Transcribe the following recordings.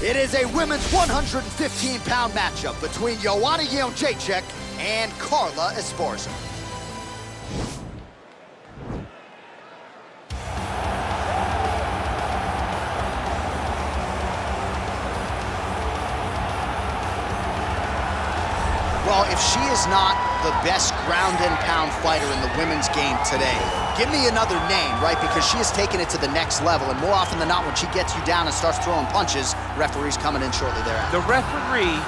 It is a women's 115-pound matchup between Joanna Jędrzejczyk and Carla Esparza. Well, if she is not the best ground and pound fighter in the women's game today, give me another name, right? Because she has taken it to the next level, and more often than not, when she gets you down and starts throwing punches, referee's coming in shortly thereafter. The referee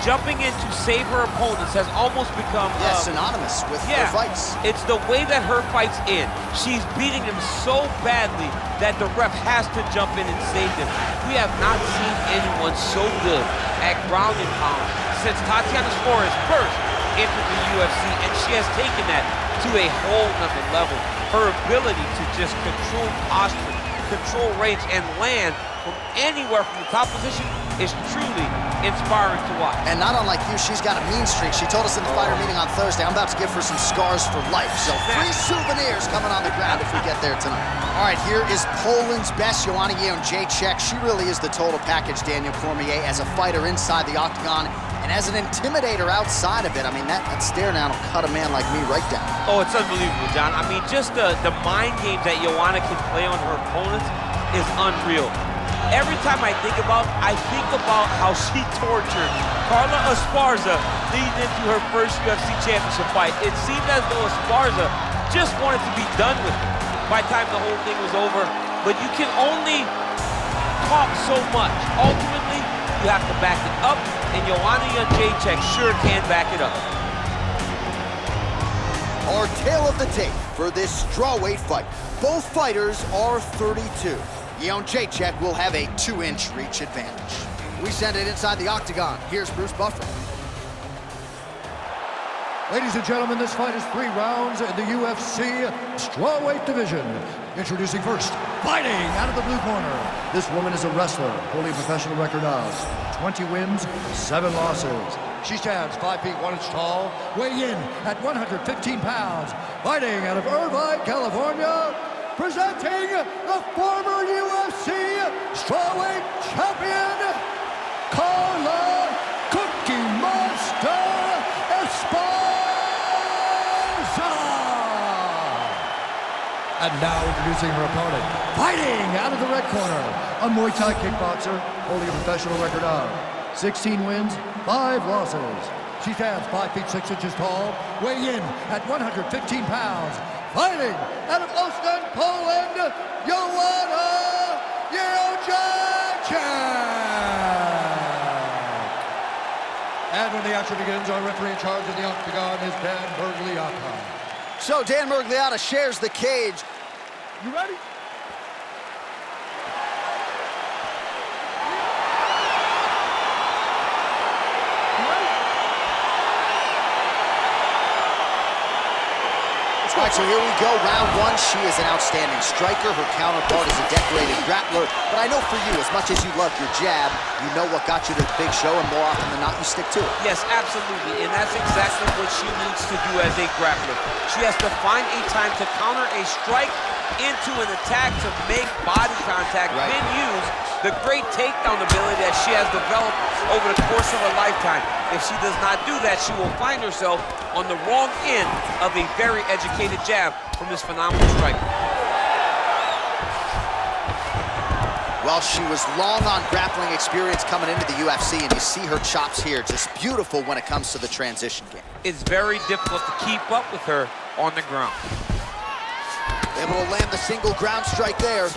jumping in to save her opponents has almost become synonymous with her fights. It's the way that her fights end. She's beating them so badly that the ref has to jump in and save them. We have not seen anyone so good at ground and pound since Tatiana Suarez first entered the UFC, and she has taken that to a whole nother level. Her ability to just control posture, control range, and land from anywhere from the top position is truly inspiring to watch. And not unlike you, she's got a mean streak. She told us in the fighter meeting on Thursday, I'm about to give her some scars for life. So free souvenirs coming on the ground if we get there tonight. All right, here is Poland's best, Joanna Jędrzejczyk. She really is the total package, Daniel Cormier, as a fighter inside the octagon and as an intimidator outside of it. I mean, that stare down will cut a man like me right down. Oh, it's unbelievable, John. I mean, just the mind games that Joanna can play on her opponents is unreal. Every time I think about how she tortured Carla Esparza leading into her first UFC championship fight. It seemed as though Esparza just wanted to be done with it by the time the whole thing was over. But you can only talk so much. Ultimately, you have to back it up, and Joanna Jędrzejczyk sure can back it up. Our tale of the tape for this strawweight fight. Both fighters are 32. Jędrzejczyk will have a 2-inch reach advantage. We send it inside the octagon. Here's Bruce Buffer. Ladies and gentlemen, this fight is 3 rounds in the UFC strawweight division. Introducing first, fighting out of the blue corner. This woman is a wrestler, holding a professional record of 20 wins, 7 losses. She stands 5 feet 1 inch tall, weighing in at 115 pounds. Fighting out of Irvine, California, presenting the former UFC strawweight champion, Carla Cookie Monster Esparza. And now introducing her opponent, fighting out of the red corner, a Muay Thai kickboxer holding a professional record of 16 wins, 5 losses. She stands 5 feet 6 inches tall, weighing in at 115 pounds. Fighting out of Octagon, Poland, Joanna Jędrzejczyk. And when the action begins, our referee in charge of the Octagon is Dan Bergliata. So Dan Bergliata shares the cage. You ready? All right, so here we go, round 1. She is an outstanding striker. Her counterpart is a decorated grappler. But I know for you, as much as you love your jab, you know what got you to the big show, and more often than not, you stick to it. Yes, absolutely, and that's exactly what she needs to do as a grappler. She has to find a time to counter a strike into an attack to make body contact, then use the great takedown ability that she has developed over the course of her lifetime. If she does not do that, she will find herself on the wrong end of a very educated jab from this phenomenal striker. Well, she was long on grappling experience coming into the UFC, and you see her chops here, just beautiful when it comes to the transition game. It's very difficult to keep up with her on the ground. Able to land the single ground strike there.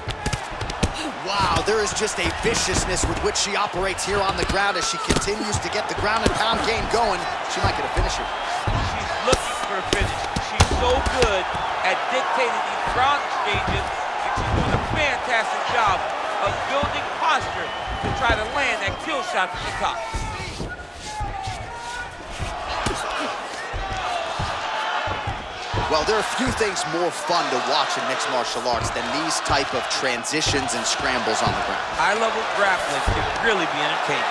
Wow, there is just a viciousness with which she operates here on the ground as she continues to get the ground and pound game going. She might get a finisher. She's looking for a finish. She's so good at dictating these ground exchanges, and she's doing a fantastic job of building posture to try to land that kill shot from the top. Well, there are few things more fun to watch in mixed martial arts than these type of transitions and scrambles on the ground. High-level grappling can really be entertaining.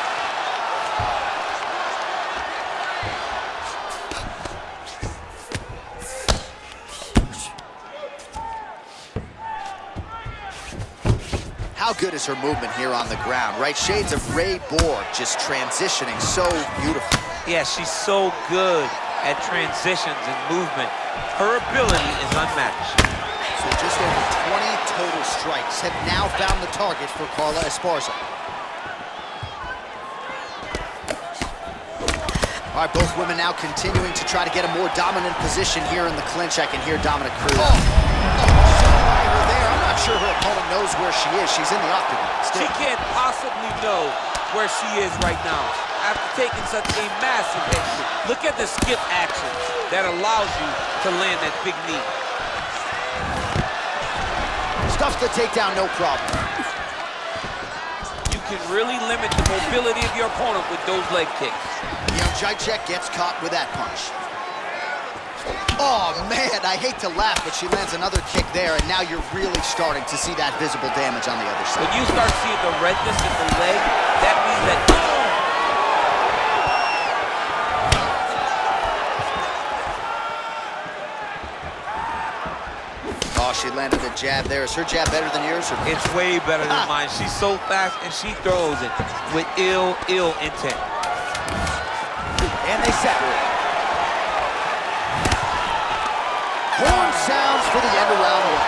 How good is her movement here on the ground, right? Shades of Ray Borg, just transitioning so beautiful. Yeah, she's so good at transitions and movement. Her ability is unmatched. So just over 20 total strikes have now found the target for Carla Esparza. All right, both women now continuing to try to get a more dominant position here in the clinch. I can hear Dominic Cruz. By her there. I'm not sure her opponent knows where she is. She's in the octagon. She can't possibly know where she is right now after taking such a massive hit. Look at the skip action that allows you to land that big knee. Stuffs the takedown, no problem. You can really limit the mobility of your opponent with those leg kicks. Jędrzejczyk gets caught with that punch. Oh, man, I hate to laugh, but she lands another kick there, and now you're really starting to see that visible damage on the other side. When you start seeing the redness in the leg, that means that... Oh, she landed a jab there. Is her jab better than yours? Or... It's way better than mine. She's so fast, and she throws it with ill intent. And they separate. Horn sounds for the end of round one.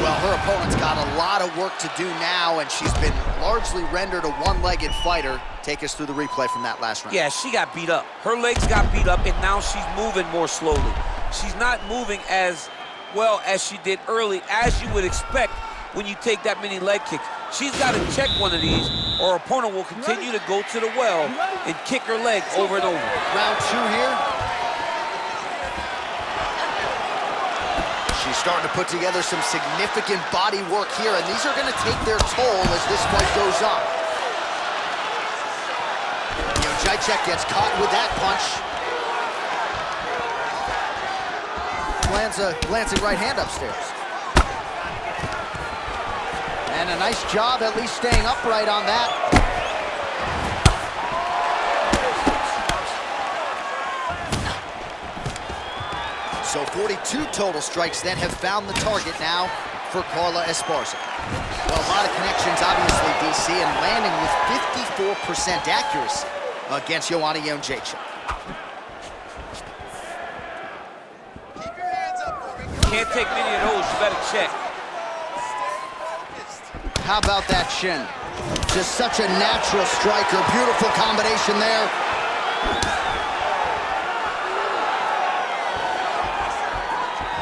Well, her opponent's got a lot of work to do now, and she's been largely rendered a one-legged fighter. Take us through the replay from that last round. Yeah, she got beat up. Her legs got beat up, and now she's moving more slowly. She's not moving as well as she did early, as you would expect when you take that many leg kicks. She's got to check one of these, or her opponent will continue to go to the well and kick her leg over and over. Round two here. She's starting to put together some significant body work here, and these are going to take their toll as this fight goes on. Jędrzejczyk gets caught with that punch. Lands a glancing right hand upstairs. And a nice job at least staying upright on that. So 42 total strikes then have found the target now for Carla Esparza. Well, a lot of connections, obviously, DC, and landing with 54% accuracy against Joanna Jędrzejczyk. Can't take many of those, you better check. How about that shin? Just such a natural striker. Beautiful combination there.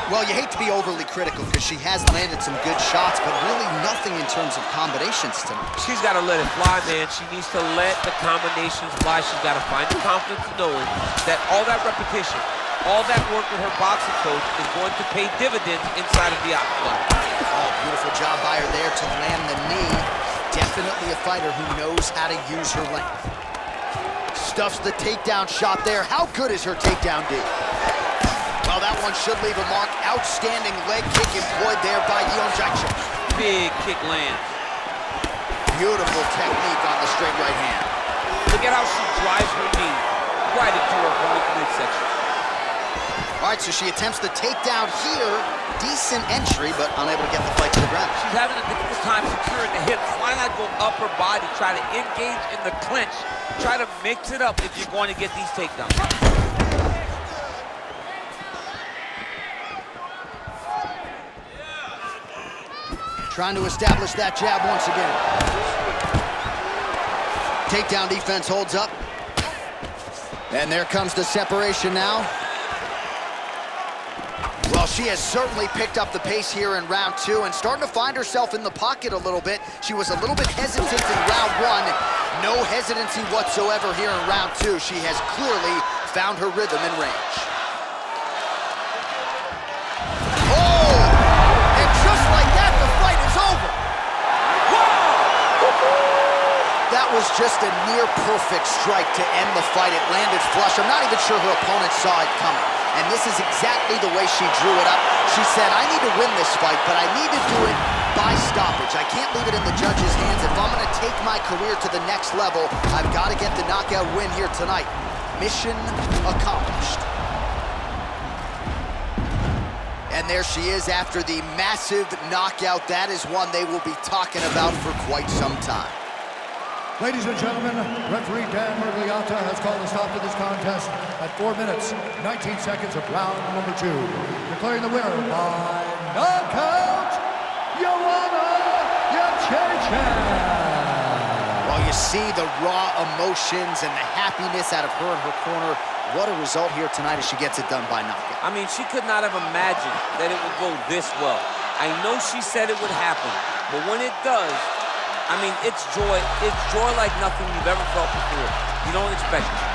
Well, you hate to be overly critical because she has landed some good shots, but really nothing in terms of combinations tonight. She's got to let it fly, man. She needs to let the combinations fly. She's got to find the confidence knowing that all that repetition, all that work with her boxing coach is going to pay dividends inside of the octagon. Oh, beautiful job by her there to land the knee. Definitely a fighter who knows how to use her length. Stuffs the takedown shot there. How good is her takedown D? Well, that one should leave a mark. Outstanding leg kick employed there by Jędrzejczyk. Big kick lands. Beautiful technique on the straight right hand. Look at how she drives her knee right into her opponent's midsection. All right, so she attempts the takedown here. Decent entry, but unable to get the fight to the ground. She's having a difficult time securing the hips. Why not go upper body, try to engage in the clinch, try to mix it up if you're going to get these takedowns. Trying to establish that jab once again. Takedown defense holds up. And there comes the separation now. Well, she has certainly picked up the pace here in round two and starting to find herself in the pocket a little bit. She was a little bit hesitant in round one. No hesitancy whatsoever here in round two. She has clearly found her rhythm and range. That was just a near-perfect strike to end the fight. It landed flush. I'm not even sure her opponent saw it coming. And this is exactly the way she drew it up. She said, I need to win this fight, but I need to do it by stoppage. I can't leave it in the judge's hands. If I'm going to take my career to the next level, I've got to get the knockout win here tonight. Mission accomplished. And there she is after the massive knockout. That is one they will be talking about for quite some time. Ladies and gentlemen, referee Dan Mergliata has called a stop to this contest at 4 minutes, 19 seconds of round number 2. Declaring the winner by knockout, Joanna Jędrzejczyk. Well, you see the raw emotions and the happiness out of her and her corner. What a result here tonight as she gets it done by knockout. I mean, she could not have imagined that it would go this well. I know she said it would happen, but when it does, I mean, it's joy like nothing you've ever felt before. You don't expect it.